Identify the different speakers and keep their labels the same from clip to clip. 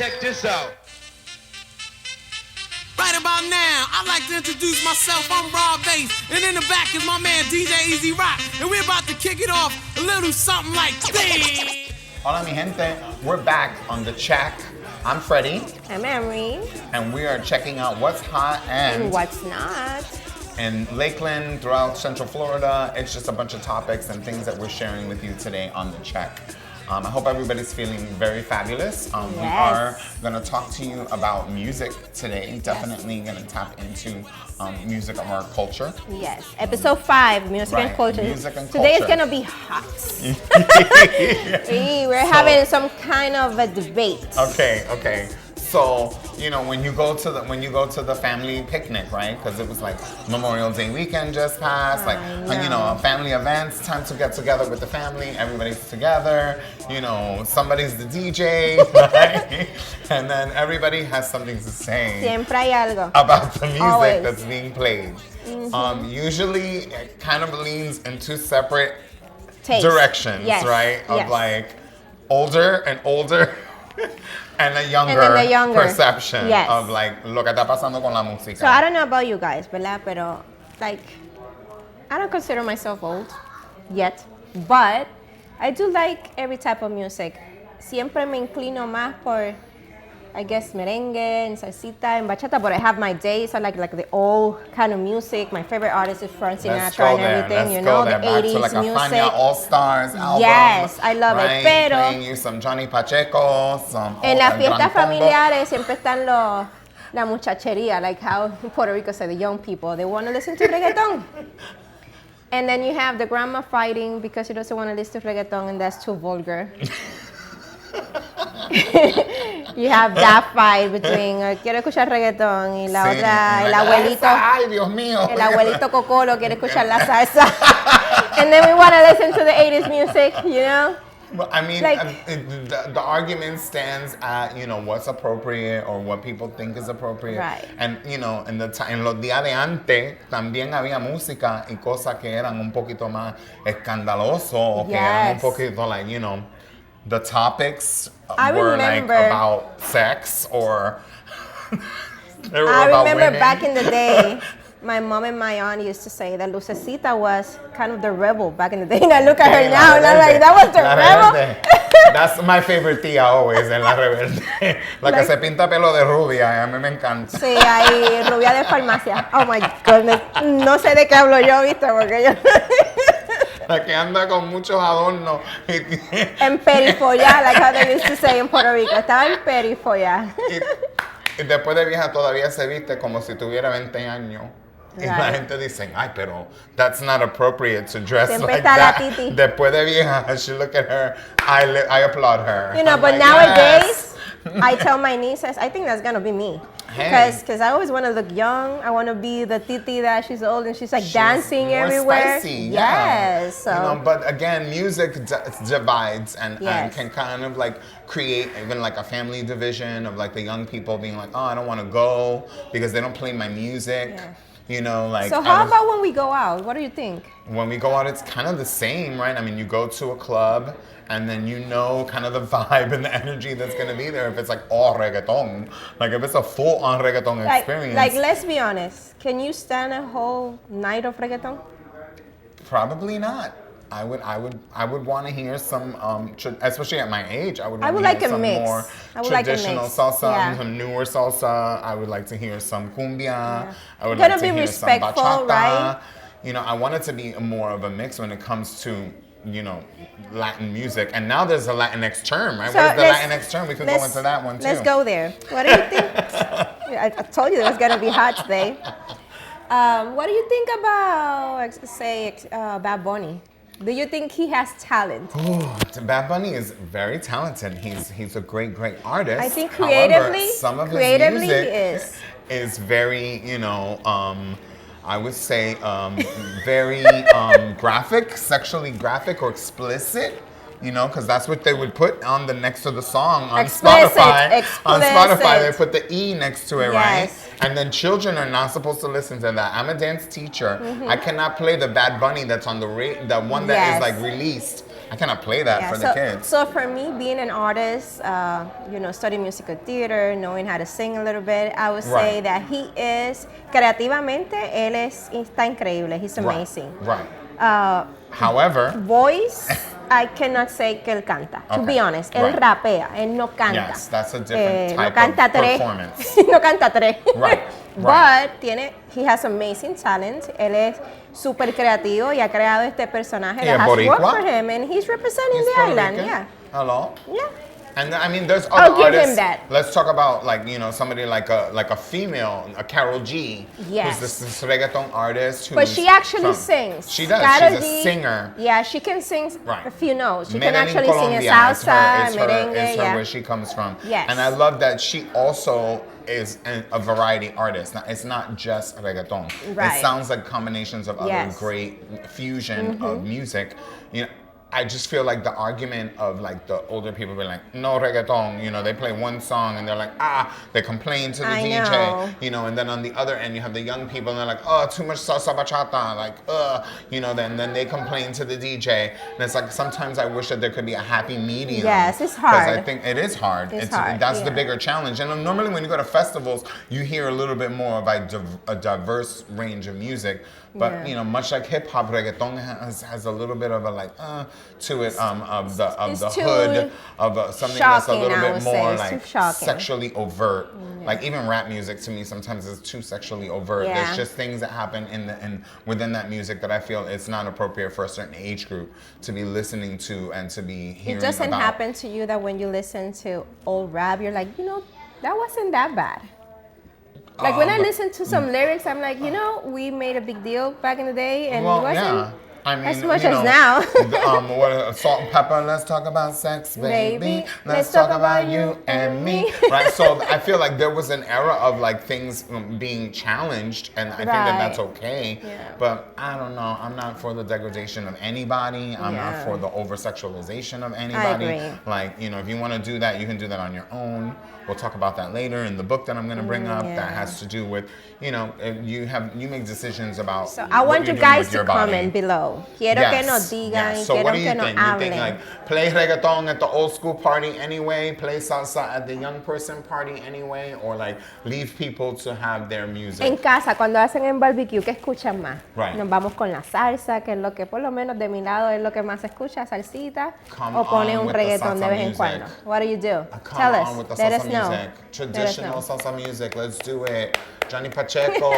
Speaker 1: Check this out.
Speaker 2: Right about now, I'd like to introduce myself. I'm Rob Bass, and in the back is my man DJ Easy Rock, and we're about to kick it off a little something like this.
Speaker 3: Hola mi gente, we're back on the check. I'm Freddie.
Speaker 4: I'm Emery.
Speaker 3: And we are checking out what's hot and
Speaker 4: what's not.
Speaker 3: In Lakeland, throughout Central Florida. It's just a bunch of topics and things that we're sharing with you today on the check. I hope everybody's feeling very fabulous.
Speaker 4: Yes.
Speaker 3: We are going to talk to you about music today. Definitely going to tap into music of our culture.
Speaker 4: Yes. Episode 5, music and culture.
Speaker 3: Music and
Speaker 4: Today
Speaker 3: culture.
Speaker 4: is going to be hot. We're having some kind of a debate.
Speaker 3: Okay. So, you know, when you go to the family picnic, right? Because it was like Memorial Day weekend just passed, like you know, family events, time to get together with the family, everybody's together, you know, somebody's the DJ, right? And then everybody has something to say
Speaker 4: Siempre hay algo.
Speaker 3: about the music
Speaker 4: Always.
Speaker 3: that's being played. Usually it kind of leans in two separate directions,
Speaker 4: Yes.
Speaker 3: right? Of
Speaker 4: Yes.
Speaker 3: like older and older. And a younger, perception of like lo que está pasando con la música.
Speaker 4: So I don't know about you guys, ¿verdad? Pero like, I don't consider myself old yet, but I do like every type of music. Siempre me inclino más por, I guess, merengue and salsita and bachata, but I have my days. I like the old kind of music. My favorite artist is Frank Sinatra and everything, you know, the 80s
Speaker 3: to like a
Speaker 4: music.
Speaker 3: Fania All-Stars album.
Speaker 4: Yes, I love
Speaker 3: right?
Speaker 4: it. Pero
Speaker 3: playing you some Johnny Pacheco, some
Speaker 4: en las
Speaker 3: Gran
Speaker 4: fiestas
Speaker 3: Combo.
Speaker 4: familiares siempre están la muchachería, like how in Puerto Rico say the young people, they want to listen to reggaeton. And then you have the grandma fighting because she doesn't want to listen to reggaeton and that's too vulgar. You have that fight between quiero escuchar reggaetón y la otra, el abuelito.
Speaker 3: Ay, Dios mío.
Speaker 4: El abuelito Cocolo quiere escuchar la salsa. And then we want to listen to the 80s music, you know?
Speaker 3: Well, I mean,
Speaker 4: like,
Speaker 3: the argument stands at, you know, what's appropriate or what people think is appropriate.
Speaker 4: Right.
Speaker 3: And, you know, en los días de antes también había música y cosas que eran un poquito más escandaloso o que eran un poquito like, you know, the topics were like about sex or they were about
Speaker 4: remember
Speaker 3: women.
Speaker 4: back in the day, my mom and my aunt used to say that Lucecita was kind of the rebel back in the day. And I look at her now and I'm like, that was the rebel?
Speaker 3: That's my favorite tía always, en La Rebelde. La que se pinta pelo de rubia, a mí me encanta.
Speaker 4: Sí, ahí, rubia de farmacia. Oh my goodness. No sé de qué hablo yo, ¿viste? Porque yo...
Speaker 3: La que anda con muchos adornos.
Speaker 4: En perifolla, like how they used to say in Puerto Rico. Estaba en perifolla.
Speaker 3: Y después de vieja todavía se viste como si tuviera 20 años. Y la gente dice, ay, pero that's not appropriate to dress
Speaker 4: Siempre
Speaker 3: like
Speaker 4: está
Speaker 3: that.
Speaker 4: la titi.
Speaker 3: Después de vieja, I should look at her. I applaud her.
Speaker 4: You know,
Speaker 3: I'm
Speaker 4: but
Speaker 3: like,
Speaker 4: nowadays,
Speaker 3: yes.
Speaker 4: I tell my nieces, I think that's gonna be me.
Speaker 3: Hey.
Speaker 4: Because I always want to look young. I want to be the titi that she's old and she's like dancing
Speaker 3: more
Speaker 4: everywhere.
Speaker 3: Spicy, yeah.
Speaker 4: Yes. So.
Speaker 3: You know, but again, music divides and
Speaker 4: Yes.
Speaker 3: can kind of like create even like a family division of like the young people being like, oh, I don't want to go because they don't play my music.
Speaker 4: Yeah.
Speaker 3: You know, like.
Speaker 4: So how about when we go out? What do you think?
Speaker 3: When we go out, it's kind of the same, right? I mean, you go to a club and then you know kind of the vibe and the energy that's going to be there if it's like all reggaeton. Like if it's a full-on reggaeton experience.
Speaker 4: Like, let's be honest. Can you stand a whole night of reggaeton?
Speaker 3: Probably not. I would want to hear some, especially at my age, I would want to
Speaker 4: like
Speaker 3: hear
Speaker 4: a
Speaker 3: some
Speaker 4: mix.
Speaker 3: more
Speaker 4: I would like a
Speaker 3: traditional
Speaker 4: mix.
Speaker 3: salsa,
Speaker 4: Yeah.
Speaker 3: some newer salsa. I would like to hear some cumbia.
Speaker 4: Yeah.
Speaker 3: I would
Speaker 4: Gotta
Speaker 3: like to
Speaker 4: be
Speaker 3: hear some
Speaker 4: respectful,
Speaker 3: bachata.
Speaker 4: right?
Speaker 3: You know, I want it to be more of a mix when it comes to, you know, Latin music. And now there's a Latinx term, right?
Speaker 4: So
Speaker 3: what is the Latinx term? We could go into that one too.
Speaker 4: Let's go there. What do you think? I told you it was gonna be hot today. What do you think about, say, Bad Bunny? Do you think he has talent?
Speaker 3: Oh, Bad Bunny is very talented. He's a great artist.
Speaker 4: I think
Speaker 3: However,
Speaker 4: creatively,
Speaker 3: some of his
Speaker 4: creatively
Speaker 3: music
Speaker 4: he
Speaker 3: is very, you know, I would say very graphic, sexually graphic or explicit. You know, because that's what they would put on the next to the song on Spotify. On Spotify, they put the E next to it, right? And then children are not supposed to listen to that. I'm a dance teacher. I cannot play the Bad Bunny that's on the one that is like released I cannot play that for the kids.
Speaker 4: So for me, being an artist, studying musical theater, knowing how to sing a little bit, I would say that he is, creativamente, está increíble. He's amazing.
Speaker 3: Right. However,
Speaker 4: voice, I cannot say que él canta. To be honest, él rapea, él no canta.
Speaker 3: Yes, that's a different type
Speaker 4: no canta
Speaker 3: of performance.
Speaker 4: no canta tres.
Speaker 3: Right.
Speaker 4: But he has amazing talent. Él es súper creativo y ha creado este personaje that has worked for him, and he's representing the island. Yeah.
Speaker 3: Hello.
Speaker 4: Yeah.
Speaker 3: And I mean, there's
Speaker 4: I'll
Speaker 3: other
Speaker 4: give
Speaker 3: artists.
Speaker 4: him that.
Speaker 3: Let's talk about somebody like a female, a Carol G.
Speaker 4: Yes.
Speaker 3: Who's this reggaeton artist.
Speaker 4: But she actually sings.
Speaker 3: She does.
Speaker 4: Karol
Speaker 3: She's a singer.
Speaker 4: Yeah, she can sing a few notes. She can actually sing a
Speaker 3: Colombia
Speaker 4: salsa,
Speaker 3: is
Speaker 4: merengue.
Speaker 3: It's her where she comes from.
Speaker 4: Yes.
Speaker 3: And I love that she also is a variety artist. Now, it's not just reggaeton.
Speaker 4: Right.
Speaker 3: It sounds like combinations of other great fusion of music. I just feel like the argument of like the older people being like, no reggaeton, they play one song and they're like, they complain to the DJ, and then on the other end you have the young people and they're like, oh, too much salsa bachata, like, then they complain to the DJ. And it's like, sometimes I wish that there could be a happy medium.
Speaker 4: Yes, it's hard.
Speaker 3: Because I think it is hard.
Speaker 4: It's hard.
Speaker 3: That's the bigger challenge. And normally when you go to festivals, you hear a little bit more of a diverse range of music. But much like hip hop, reggaeton has a little bit of a to it of the hood of something that's a little bit more like sexually overt. Like even rap music to me sometimes is too sexually overt.
Speaker 4: Yeah.
Speaker 3: There's just things that happen within that music that I feel it's not appropriate for a certain age group to be listening to and to be hearing.
Speaker 4: It doesn't happen to you that when you listen to old rap, you're like, that wasn't that bad. Like when I listen to some lyrics, I'm like, we made a big deal back in the day, and it wasn't as much as now.
Speaker 3: Salt and pepper, let's talk about sex, baby. Let's talk about you and me. Right? So I feel like there was an era of like things being challenged, and I think that's okay.
Speaker 4: Yeah.
Speaker 3: But I don't know. I'm not for the degradation of anybody. I'm not for the over-sexualization of anybody.
Speaker 4: I agree.
Speaker 3: Like, if you want to do that, you can do that on your own. We'll talk about that later in the book that I'm going to bring up that has to do with, you make decisions about.
Speaker 4: So I want you guys to comment below. Quiero que nos digan,
Speaker 3: So
Speaker 4: quiero
Speaker 3: what do you
Speaker 4: que nos
Speaker 3: think? You think
Speaker 4: hablen.
Speaker 3: like play reggaeton at the old school party anyway, play salsa at the young person party anyway, or like leave people to have their music?
Speaker 4: En casa, cuando hacen en barbecue, ¿qué escuchan más?
Speaker 3: Right.
Speaker 4: Nos vamos con la salsa, que es lo que por lo menos de mi lado es lo que más se escucha, salsita, o pone un reggaetón de vez en cuando. What do you do?
Speaker 3: Tell
Speaker 4: us. Let us know.
Speaker 3: Traditional salsa music. Let's do it. Johnny Pacheco,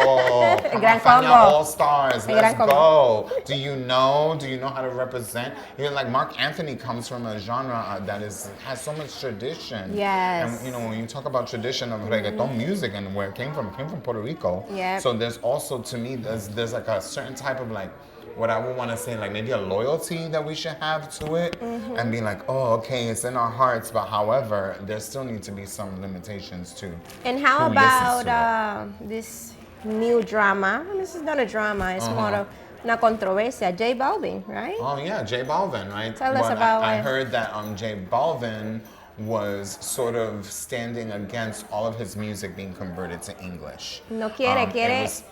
Speaker 4: Gran
Speaker 3: California
Speaker 4: combo.
Speaker 3: All Stars. Let's go. Do you know how to represent? Even like Mark Anthony comes from a genre that has so much tradition.
Speaker 4: Yes.
Speaker 3: And when you talk about tradition of reggaeton music and where it came from Puerto Rico.
Speaker 4: Yep.
Speaker 3: So there's also, to me, there's like a certain type of like, what I would want to say, like maybe a loyalty that we should have to it, and be like, oh, okay, it's in our hearts, but however, there still need to be some limitations too.
Speaker 4: And how about this new drama? This is not a drama, it's more of una controversia. J Balvin, right?
Speaker 3: Oh yeah, J Balvin, right?
Speaker 4: Tell us about
Speaker 3: I
Speaker 4: it.
Speaker 3: heard that J Balvin was sort of standing against all of his music being converted to English.
Speaker 4: No quiere,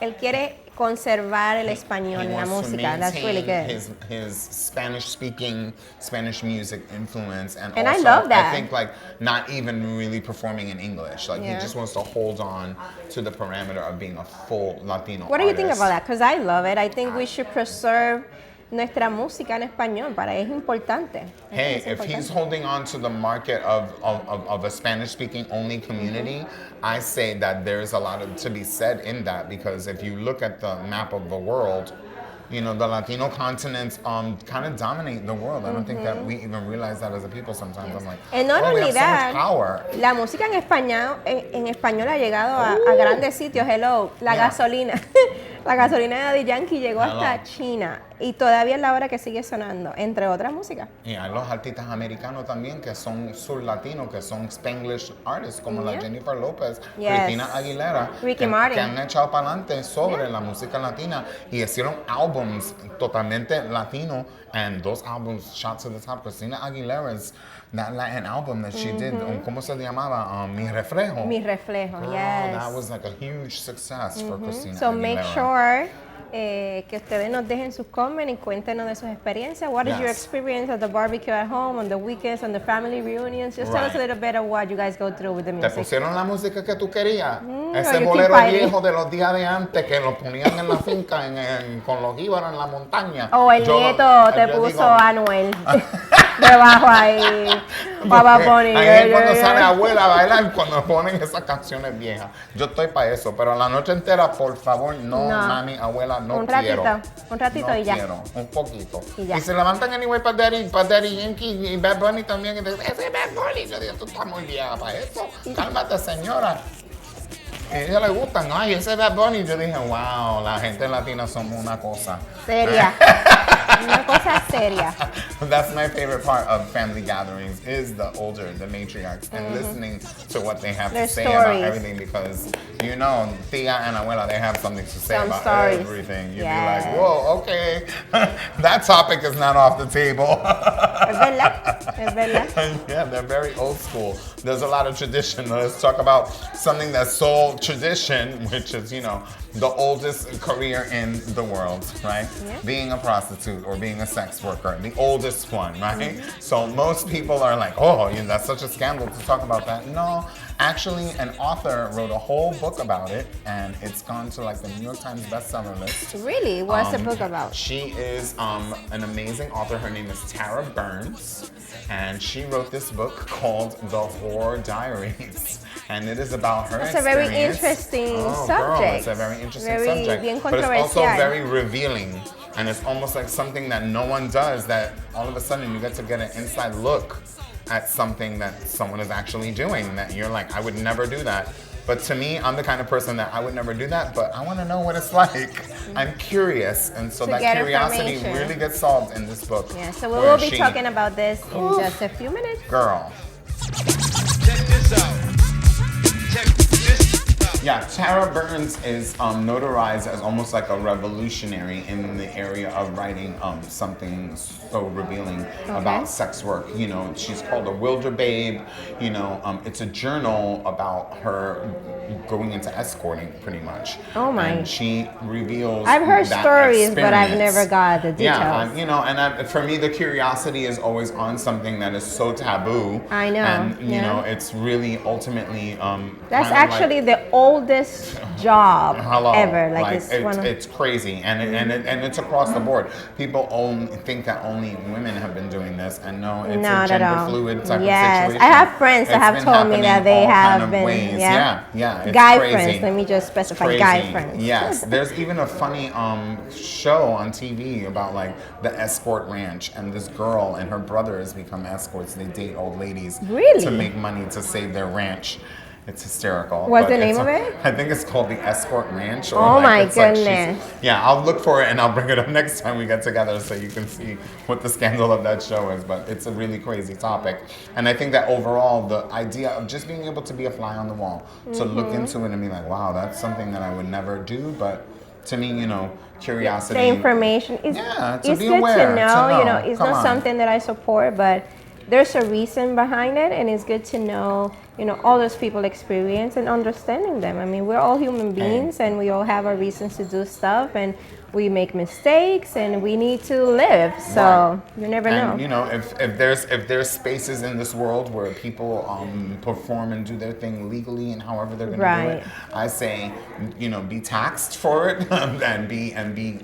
Speaker 4: él quiere conservar el español en la música. That's really good.
Speaker 3: His Spanish-speaking, Spanish music influence, and
Speaker 4: I
Speaker 3: also,
Speaker 4: love that.
Speaker 3: I think like not even really performing in English. Like he just wants to hold on to the parameter of being a full Latino
Speaker 4: What do you think
Speaker 3: artist.
Speaker 4: about that? Because I love it. I think we should preserve nuestra música en español. Para es importante.
Speaker 3: Hey, if he's holding on to the market of a Spanish-speaking only community, I say that there's a lot to be said in that, because if you look at the map of the world, the Latino continents kind of dominate the world. I don't think that we even realize that as a people sometimes. I'm like,
Speaker 4: And not
Speaker 3: we
Speaker 4: only
Speaker 3: have
Speaker 4: that,
Speaker 3: so much power.
Speaker 4: la música en español ha llegado a grandes sitios. Hello, la gasolina. La gasolina de Daddy Yankee llegó hasta China y todavía es la hora que sigue sonando, entre otras músicas.
Speaker 3: Y hay los artistas americanos también que son sur-latinos, que son Spanglish artists, como la Jennifer Lopez, Cristina Aguilera,
Speaker 4: Ricky
Speaker 3: que
Speaker 4: Martin.
Speaker 3: han echado para adelante sobre la música latina y hicieron álbums totalmente latinos, and those albums shot to the top. Cristina Aguilera's that Latin album that she did, ¿cómo se llamaba? Mi Reflejo.
Speaker 4: Mi Reflejo,
Speaker 3: Girl,
Speaker 4: yes.
Speaker 3: that was like a huge success for Cristina
Speaker 4: So
Speaker 3: Aguilera.
Speaker 4: make sure que ustedes nos dejen sus comments y cuéntenos de sus experiencias. What is your
Speaker 3: Yes.
Speaker 4: experience at the barbecue at home, on the weekends, on the family reunions? Just tell us a
Speaker 3: Right.
Speaker 4: little bit of what you guys go through with the
Speaker 3: ¿Te
Speaker 4: music.
Speaker 3: pusieron la música que tú querías?
Speaker 4: or
Speaker 3: Ese
Speaker 4: you
Speaker 3: bolero
Speaker 4: keep fighting.
Speaker 3: viejo de los días de antes que lo ponían en la finca con los jíbaros en la montaña.
Speaker 4: O el
Speaker 3: Yo
Speaker 4: nieto te
Speaker 3: yo
Speaker 4: puso
Speaker 3: digo,
Speaker 4: a Anuel debajo ahí. Baba
Speaker 3: porque
Speaker 4: Bunny.
Speaker 3: ahí es cuando sale abuela a bailar cuando ponen esas canciones viejas. Yo estoy para eso, pero la noche entera, por favor, no,
Speaker 4: No.
Speaker 3: mami, abuela, no
Speaker 4: Un
Speaker 3: quiero.
Speaker 4: ratito
Speaker 3: No
Speaker 4: y ya.
Speaker 3: quiero, un poquito.
Speaker 4: Y ya.
Speaker 3: se levantan anyway para Daddy Yankee y Bad Bunny también. Y dicen, ese es Bad Bunny. Yo digo, tú estás muy vieja para eso. Cálmate, señora. A ella le gustan, ay, ese Bad Bunny. Yo dije, wow, la gente latina somos una cosa.
Speaker 4: Seria. Una cosa seria.
Speaker 3: That's my favorite part of family gatherings is the older, the matriarchs, and listening to what they have
Speaker 4: Their
Speaker 3: to say
Speaker 4: stories.
Speaker 3: about everything because, you know, tia and abuela, they have something to say
Speaker 4: Some
Speaker 3: about
Speaker 4: stories.
Speaker 3: everything. You'd
Speaker 4: Yes.
Speaker 3: be like, whoa, okay, that topic is not off the table.
Speaker 4: Es verdad. Es verdad.
Speaker 3: Yeah, they're very old school. There's a lot of tradition. Let's talk about something that's so tradition, which is, you know, the oldest career in the world, right?
Speaker 4: Yeah.
Speaker 3: Being a prostitute or being a sex worker, the oldest one, right? So most people are like, oh, that's such a scandal to talk about that. No, actually, an author wrote a whole book about it, and it's gone to like the New York Times bestseller list.
Speaker 4: Really? What's the book about?
Speaker 3: She is an amazing author. Her name is Tara Burns, and she wrote this book called The Whore Diaries. And it is about her
Speaker 4: It's a very
Speaker 3: experience.
Speaker 4: interesting
Speaker 3: Girl,
Speaker 4: subject.
Speaker 3: it's a very interesting
Speaker 4: Very
Speaker 3: subject.
Speaker 4: bien
Speaker 3: But it's also
Speaker 4: controversial.
Speaker 3: very revealing. And it's almost like something that no one does, that all of a sudden you get to get an inside look at something that someone is actually doing, that you're like, I would never do that. But to me, I'm the kind of person that I would never do that, but I want to know what it's like. I'm curious, and so
Speaker 4: To
Speaker 3: that
Speaker 4: get
Speaker 3: curiosity
Speaker 4: information.
Speaker 3: really gets solved in this book.
Speaker 4: Yeah, so we
Speaker 3: where
Speaker 4: will be
Speaker 3: she-
Speaker 4: talking about this in just a few minutes.
Speaker 3: Girl.
Speaker 1: Check this out. Check this out.
Speaker 3: Yeah, Tara Burns is notarized as almost like a revolutionary in the area of writing something so revealing about sex work. You know, she's called a Wilder Babe. You know, it's a journal about her going into escorting, pretty much.
Speaker 4: Oh my.
Speaker 3: And she reveals.
Speaker 4: I've heard
Speaker 3: that
Speaker 4: stories, but I've
Speaker 3: experience.
Speaker 4: never got the details.
Speaker 3: Yeah, you know, and for me, the curiosity is always on something that is so taboo.
Speaker 4: I know,
Speaker 3: And you
Speaker 4: yeah.
Speaker 3: know, it's really ultimately.
Speaker 4: That's
Speaker 3: kind of
Speaker 4: actually
Speaker 3: like,
Speaker 4: the oldest job
Speaker 3: Hello.
Speaker 4: ever. Like, it's one of
Speaker 3: it's crazy, and it's across the board. People think that only women have been doing this, and no, it's
Speaker 4: Not
Speaker 3: a
Speaker 4: at
Speaker 3: gender
Speaker 4: all.
Speaker 3: fluid type
Speaker 4: Yes,
Speaker 3: of situation.
Speaker 4: I have friends that
Speaker 3: It's
Speaker 4: have
Speaker 3: been
Speaker 4: told me
Speaker 3: happening
Speaker 4: that they
Speaker 3: all
Speaker 4: have
Speaker 3: kind of
Speaker 4: been,
Speaker 3: ways.
Speaker 4: yeah.
Speaker 3: yeah, it's
Speaker 4: guy
Speaker 3: crazy.
Speaker 4: friends. Let me just specify,
Speaker 3: Crazy.
Speaker 4: guy friends.
Speaker 3: Yes, there's even a funny show on TV about like the escort ranch, and this girl and her brothers become escorts. They date old ladies
Speaker 4: Really?
Speaker 3: to make money to save their ranch. It's hysterical.
Speaker 4: What's
Speaker 3: but
Speaker 4: the name
Speaker 3: it's
Speaker 4: of it?
Speaker 3: I think it's called the Escort Ranch. Or
Speaker 4: Oh
Speaker 3: like,
Speaker 4: my
Speaker 3: it's like
Speaker 4: goodness.
Speaker 3: yeah, I'll look for it and I'll bring it up next time we get together so you can see what the scandal of that show is. But it's a really crazy topic. And I think that overall, the idea of just being able to be a fly on the wall, to look into it and be like, wow, that's something that I would never do. But to me, you know, curiosity.
Speaker 4: The information is
Speaker 3: Yeah, to
Speaker 4: it's
Speaker 3: be
Speaker 4: good
Speaker 3: aware,
Speaker 4: to know.
Speaker 3: to
Speaker 4: You know,
Speaker 3: know.
Speaker 4: it's
Speaker 3: Come
Speaker 4: not
Speaker 3: on.
Speaker 4: something that I support, but there's a reason behind it, and it's good to know. You know, all those people experience and understanding them. I mean, we're all human beings, and we all have our reasons to do stuff, and we make mistakes, and we need to live. So
Speaker 3: Right.
Speaker 4: you never
Speaker 3: And
Speaker 4: know.
Speaker 3: you know, if there's spaces in this world where people perform and do their thing legally and however they're going to do
Speaker 4: Right.
Speaker 3: it, I say, you know, be taxed for it and be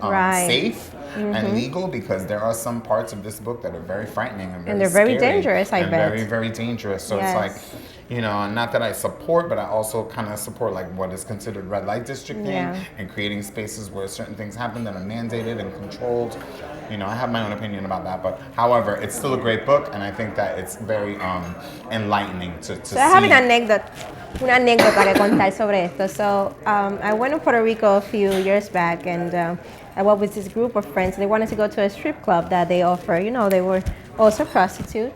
Speaker 4: Right.
Speaker 3: safe and legal, because there are some parts of this book that are very frightening and very
Speaker 4: And they're very
Speaker 3: scary
Speaker 4: dangerous, I
Speaker 3: and
Speaker 4: bet.
Speaker 3: very, very dangerous. So
Speaker 4: Yes.
Speaker 3: it's like, you know, not that I support, but I also kind of support like what is considered red light districting
Speaker 4: Yeah.
Speaker 3: and creating spaces where certain things happen that are mandated and controlled. You know, I have my own opinion about that, but however, it's still a great book, and I think that it's very enlightening to
Speaker 4: So I have
Speaker 3: see.
Speaker 4: una anécdota que contar sobre esto. So I went to Puerto Rico a few years back, and I went with this group of friends. They wanted to go to a strip club that they offer. You know, they were also prostitute.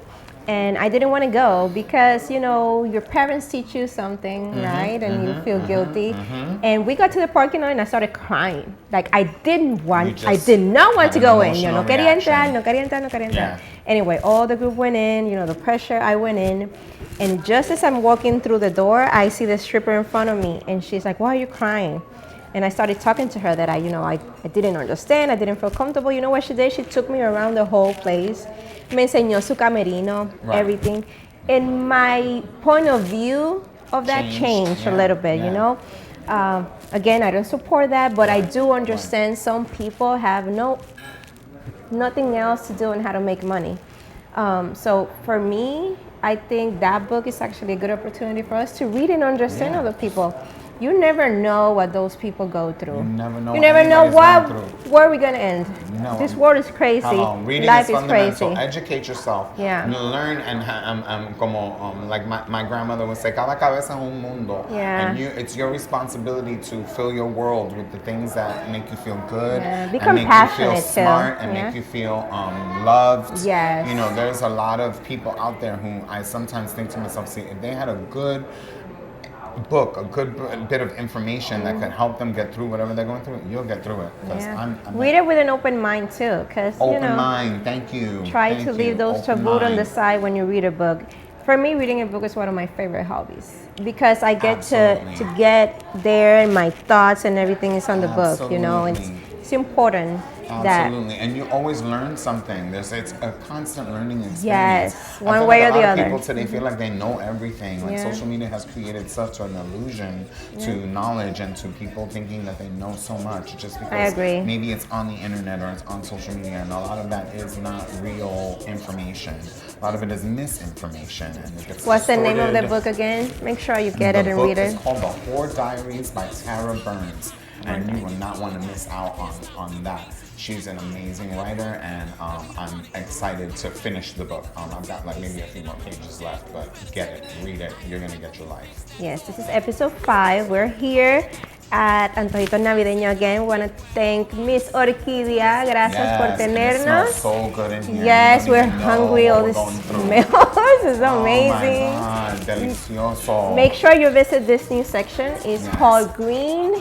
Speaker 4: And I didn't want to go because, you know, your parents teach you something, right? And you feel guilty. And we got to the parking lot and I started crying. Like, I did not want to
Speaker 3: had
Speaker 4: go
Speaker 3: an
Speaker 4: in. Yo no
Speaker 3: emotional
Speaker 4: quería entrar,
Speaker 3: reaction.
Speaker 4: no quería entrar, no quería entrar.
Speaker 3: Yeah.
Speaker 4: Anyway, all the group went in, you know, the pressure, I went in. And just as I'm walking through the door, I see the stripper in front of me. And she's like, why are you crying? And I started talking to her that I didn't understand, I didn't feel comfortable. You know what she did? She took me around the whole place. Me enseñó su camerino,
Speaker 3: Right.
Speaker 4: everything. And my point of view of that changed a little bit, you know? Again, I don't support that, but I do understand some people have nothing else to do and how to make money. So for me, I think that book is actually a good opportunity for us to read and understand other people. You never know what those people go through.
Speaker 3: You never know.
Speaker 4: You never know
Speaker 3: what anybody's going through.
Speaker 4: where we're gonna end.
Speaker 3: No.
Speaker 4: This world is crazy.
Speaker 3: Reading
Speaker 4: Life
Speaker 3: is fundamental.
Speaker 4: crazy.
Speaker 3: Educate yourself.
Speaker 4: Yeah.
Speaker 3: Learn and como like my grandmother would say, cada cabeza es un mundo.
Speaker 4: Yeah.
Speaker 3: And it's your responsibility to fill your world with the things that make you feel good.
Speaker 4: Yeah. Be
Speaker 3: and make you feel
Speaker 4: compassionate,
Speaker 3: smart
Speaker 4: too.
Speaker 3: and
Speaker 4: Yeah.
Speaker 3: make you feel loved.
Speaker 4: Yes.
Speaker 3: You know, there's a lot of people out there who I sometimes think to myself, see, if they had a good book, a good bit of information that could help them get through whatever they're going through, you'll get through it. 'Cause I'm
Speaker 4: Read it with an open mind too, because
Speaker 3: open mind. Thank you.
Speaker 4: try
Speaker 3: Thank
Speaker 4: to leave
Speaker 3: you.
Speaker 4: those
Speaker 3: Open
Speaker 4: taboo on the
Speaker 3: mind.
Speaker 4: side when you read a book. For me, reading a book is one of my favorite hobbies because I get
Speaker 3: Absolutely.
Speaker 4: to get there and my thoughts and everything is on the book. You know,
Speaker 3: Absolutely.
Speaker 4: it's important that.
Speaker 3: Absolutely, and you always learn something. It's a constant learning experience.
Speaker 4: Yes,
Speaker 3: I
Speaker 4: one
Speaker 3: feel
Speaker 4: way
Speaker 3: like
Speaker 4: or the
Speaker 3: a lot of
Speaker 4: other.
Speaker 3: people today feel like they know everything. Like
Speaker 4: Yeah.
Speaker 3: social media has created such an illusion to knowledge and to people thinking that they know so much just because
Speaker 4: agree.
Speaker 3: maybe it's on the internet or it's on social media, and a lot of that is not real information. A lot of it is misinformation, and it gets
Speaker 4: What's the name of the
Speaker 3: distorted.
Speaker 4: book again? Make sure you get it
Speaker 3: The
Speaker 4: and
Speaker 3: book
Speaker 4: read
Speaker 3: is
Speaker 4: it.
Speaker 3: called The Whore Diaries by Tara Burns, and you will not want to miss out on that. She's an amazing writer, and I'm excited to finish the book. I've got like maybe a few more pages left, but get it, read it. You're gonna get your life.
Speaker 4: Yes, this is episode 5. We're here at Antojito Navideño again. We want to thank Miss Orquídea. Gracias por
Speaker 3: and it smells
Speaker 4: tenernos.
Speaker 3: so good in here.
Speaker 4: Yes,
Speaker 3: You don't
Speaker 4: we're
Speaker 3: even know
Speaker 4: hungry.
Speaker 3: what
Speaker 4: All
Speaker 3: we're
Speaker 4: this
Speaker 3: going through.
Speaker 4: smells is amazing.
Speaker 3: Oh my God, delicioso.
Speaker 4: Make sure you visit this new section. It's
Speaker 3: Yes.
Speaker 4: called Green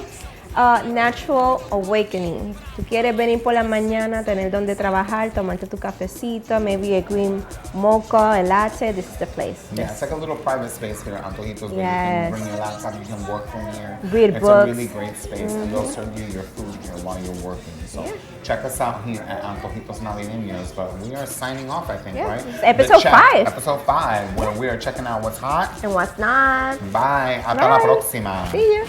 Speaker 4: Natural Awakening. Tú quieres venir por la mañana, tener donde trabajar, tomarte tu cafecito, maybe a green mocha, a latte. This is the place.
Speaker 3: Yeah, it's like a little private space here at Antojitos where
Speaker 4: Yes.
Speaker 3: you can bring your laptop, you can work from here.
Speaker 4: Read
Speaker 3: it's
Speaker 4: books.
Speaker 3: a really great space, and they'll serve you your food here while you're working. So check us out here at Antojitos Navideños. But we are signing off, I think,
Speaker 4: Yeah,
Speaker 3: right?
Speaker 4: it's episode
Speaker 3: The check,
Speaker 4: 5.
Speaker 3: Episode 5, where we are checking out what's hot.
Speaker 4: And what's not?
Speaker 3: Bye. Hasta la
Speaker 4: Bye.
Speaker 3: próxima.
Speaker 4: See you.